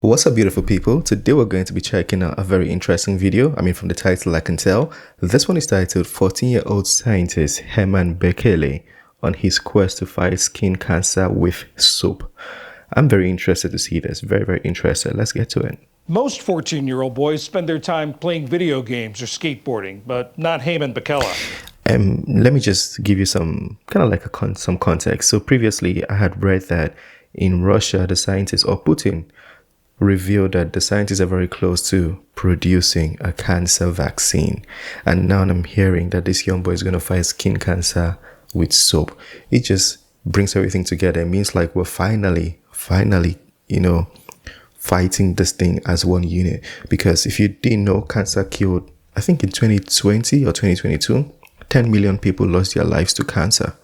What's up, beautiful people? Today we're going to be checking out a very interesting video. From the title I can tell. This one is titled 14-year-old scientist Heman Bekele on his quest to fight skin cancer with soap. I'm very interested to see this. Very interested. Let's get to it. Most 14-year-old boys spend their time playing video games or skateboarding, but not Heman Bekele. Let me just give you some some context. So previously I had read that in Russia, the scientists, or Putin, revealed that the scientists are very close to producing a cancer vaccine. And now I'm hearing that this young boy is going to fight skin cancer with soap. It just brings everything together. It means like we're finally, fighting this thing as one unit. Because if you didn't know, cancer killed, I think in 2020 or 2022, 10 million people lost their lives to cancer.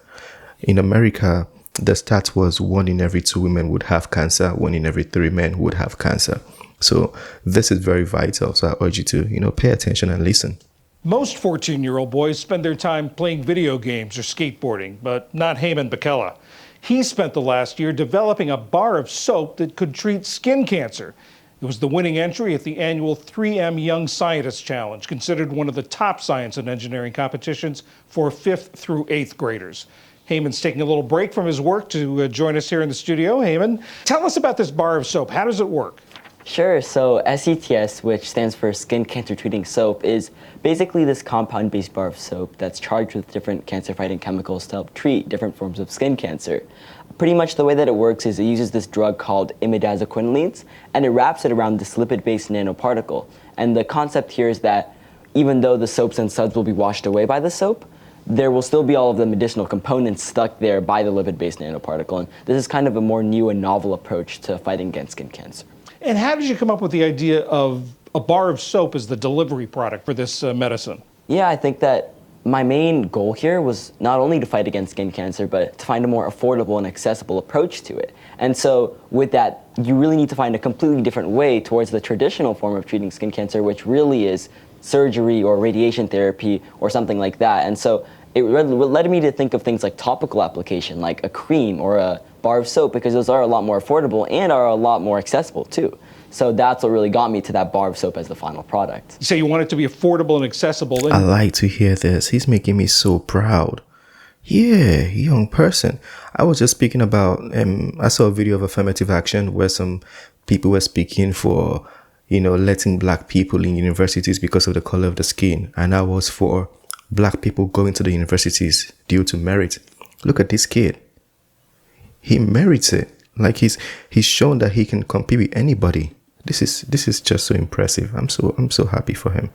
In America, the stat was 1 in every 2 women would have cancer, 1 in every 3 men would have cancer. So this is very vital. So I urge you to, pay attention and listen. Most 14-year-old boys spend their time playing video games or skateboarding, but not Heman Bekele. He spent the last year developing a bar of soap that could treat skin cancer. It was the winning entry at the annual 3M Young Scientist Challenge, considered one of the top science and engineering competitions for 5th through 8th graders. Heman's taking a little break from his work to join us here in the studio. Heman, tell us about this bar of soap. How does it work? Sure. So SCTS, which stands for Skin Cancer Treating Soap, is basically this compound-based bar of soap that's charged with different cancer-fighting chemicals to help treat different forms of skin cancer. Pretty much the way that it works is it uses this drug called imidazoquinolines, and it wraps it around this lipid-based nanoparticle. And the concept here is that even though the soaps and suds will be washed away by the soap, there will still be all of the medicinal components stuck there by the lipid-based nanoparticle. And this is kind of a more new and novel approach to fighting against skin cancer. And how did you come up with the idea of a bar of soap as the delivery product for this medicine? Yeah, I think that my main goal here was not only to fight against skin cancer, but to find a more affordable and accessible approach to it. And so with that, you really need to find a completely different way towards the traditional form of treating skin cancer, which really is surgery or radiation therapy or something like that. And so it led me to think of things like topical application, like a cream or a bar of soap, because those are a lot more affordable and are a lot more accessible too. So that's what really got me to that bar of soap as the final product. You say you want it to be affordable and accessible. I like to hear this. He's making me so proud. Yeah, young person. I was just speaking about, I saw a video of affirmative action where some people were speaking for, letting black people in universities because of the color of the skin. And I was for black people going to the universities due to merit. Look at this kid. He merits it. Like he's shown that he can compete with anybody. This is just so impressive. I'm so happy for him.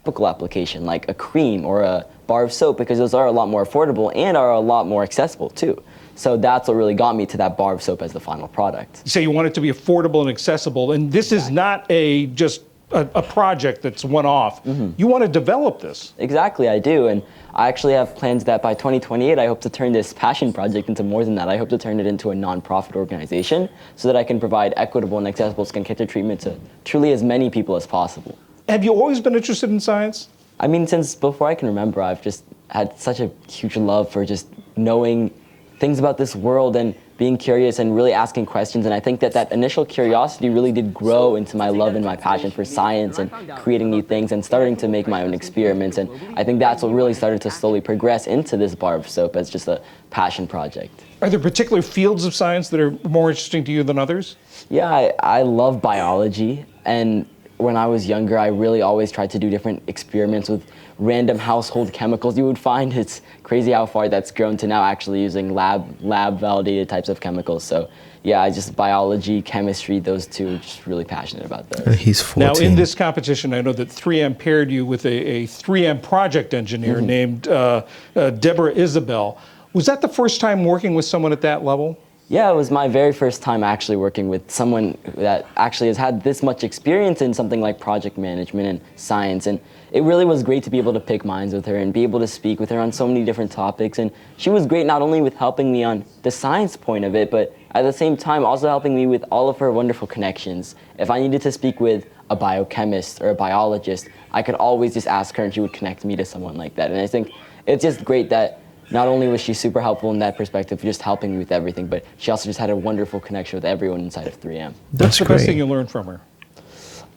Topical application, like a cream or a bar of soap, because those are a lot more affordable and are a lot more accessible too. So that's what really got me to that bar of soap as the final product. You say you want it to be affordable and accessible, and this is not just a project that's one-off. Mm-hmm. You want to develop this. Exactly, I do. And I actually have plans that by 2028, I hope to turn this passion project into more than that. I hope to turn it into a non-profit organization so that I can provide equitable and accessible skin cancer treatment to truly as many people as possible. Have you always been interested in science? Since before I can remember, I've just had such a huge love for just knowing things about this world and being curious and really asking questions. And I think that initial curiosity really did grow into my love and my passion for science and creating new things and starting to make my own experiments. And I think that's what really started to slowly progress into this bar of soap as just a passion project. Are there particular fields of science that are more interesting to you than others? Yeah, I love biology. And when I was younger, I really always tried to do different experiments with random household chemicals you would find. It's crazy how far that's grown to now actually using lab validated types of chemicals. So yeah, just biology, chemistry, those two, just really passionate about those. He's 14. Now in this competition, I know that 3M paired you with a 3M project engineer named Deborah Isabel. Was that the first time working with someone at that level? Yeah, it was my very first time actually working with someone that actually has had this much experience in something like project management and science. And it really was great to be able to pick minds with her and be able to speak with her on so many different topics. And she was great not only with helping me on the science point of it, but at the same time also helping me with all of her wonderful connections. If I needed to speak with a biochemist or a biologist, I could always just ask her and she would connect me to someone like that. And I think it's just great that not only was she super helpful in that perspective, just helping me with everything, but she also just had a wonderful connection with everyone inside of 3M. What's the best thing you learned from her?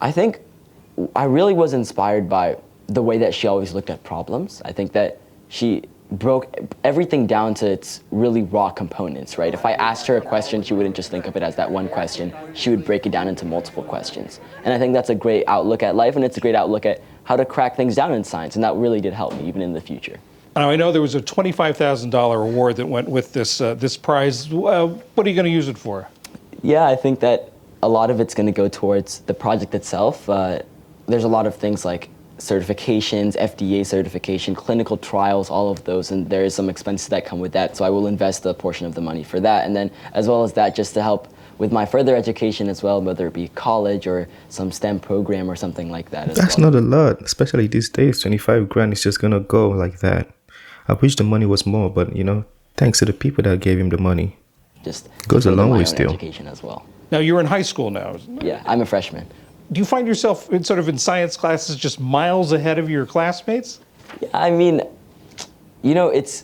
I think I really was inspired by the way that she always looked at problems. I think that she broke everything down to its really raw components, right? If I asked her a question, she wouldn't just think of it as that one question. She would break it down into multiple questions. And I think that's a great outlook at life, and it's a great outlook at how to crack things down in science, and that really did help me even in the future. Now, I know there was a $25,000 award that went with this this prize. What are you going to use it for? Yeah, I think that a lot of it's going to go towards the project itself. There's a lot of things like certifications, FDA certification, clinical trials, all of those, and there is some expenses that come with that, so I will invest a portion of the money for that, and then as well as that, just to help with my further education as well, whether it be college or some STEM program or something like that as That's well. not a lot, especially these days. 25 grand is just gonna go like that. I wish the money was more, but you know, thanks to the people that gave him the money. Just Goes a further long my way own still. education as well. Now, you're in high school now. Yeah, I'm a freshman. Do you find yourself in sort of in science classes just miles ahead of your classmates? I mean, you know, it's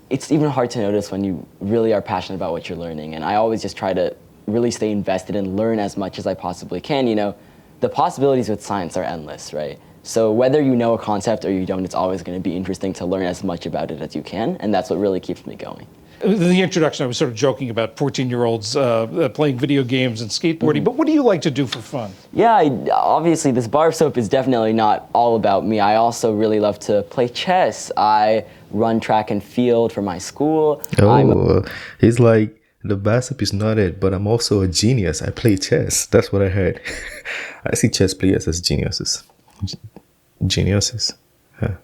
even hard to notice when you really are passionate about what you're learning, and I always just try to really stay invested and learn as much as I possibly can. You know, the possibilities with science are endless, right? So whether you know a concept or you don't, it's always going to be interesting to learn as much about it as you can, and that's what really keeps me going. In the introduction, I was sort of joking about 14-year-olds playing video games and skateboarding, but what do you like to do for fun? Yeah, obviously this bar of soap is definitely not all about me. I also really love to play chess. I run track and field for my school. Oh, he's like, the bar soap is not it, but I'm also a genius. I play chess. That's what I heard. I see chess players as geniuses. Geniuses. Huh.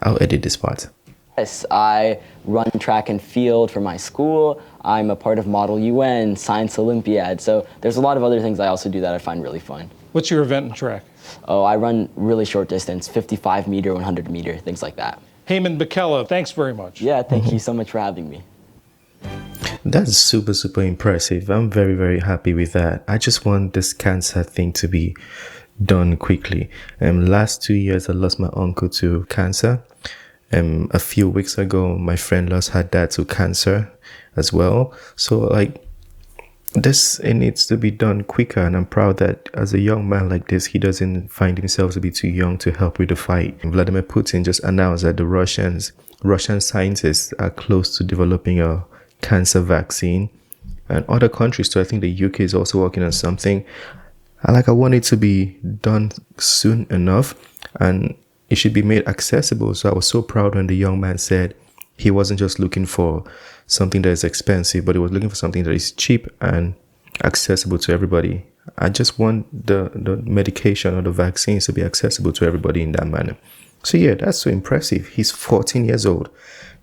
I'll edit this part. Yes, I run track and field for my school. I'm a part of Model UN, Science Olympiad. So there's a lot of other things I also do that I find really fun. What's your event in track? Oh, I run really short distance, 55 meter, 100 meter, things like that. Heman Bekele, thanks very much. Yeah, thank you so much for having me. That's super, super impressive. I'm very, very happy with that. I just want this cancer thing to be done quickly. Last 2 years, I lost my uncle to cancer. A few weeks ago, my friend lost her dad to cancer as well. So like this, it needs to be done quicker. And I'm proud that as a young man like this, he doesn't find himself to be too young to help with the fight. Vladimir Putin just announced that the Russian scientists are close to developing a cancer vaccine, and other countries too. I think the UK is also working on something. I want it to be done soon enough, and it should be made accessible. So I was so proud when the young man said he wasn't just looking for something that is expensive, but he was looking for something that is cheap and accessible to everybody. I just want the medication or the vaccines to be accessible to everybody in that manner. So yeah, that's so impressive. He's 14 years old.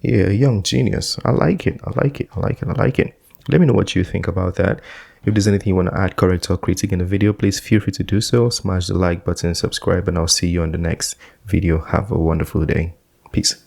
Yeah, a young genius. I like it. I like it. I like it. I like it. Let me know what you think about that. If there's anything you want to add, correct, or critique in the video, please feel free to do so. Smash the like button, subscribe, and I'll see you on the next video. Have a wonderful day. Peace.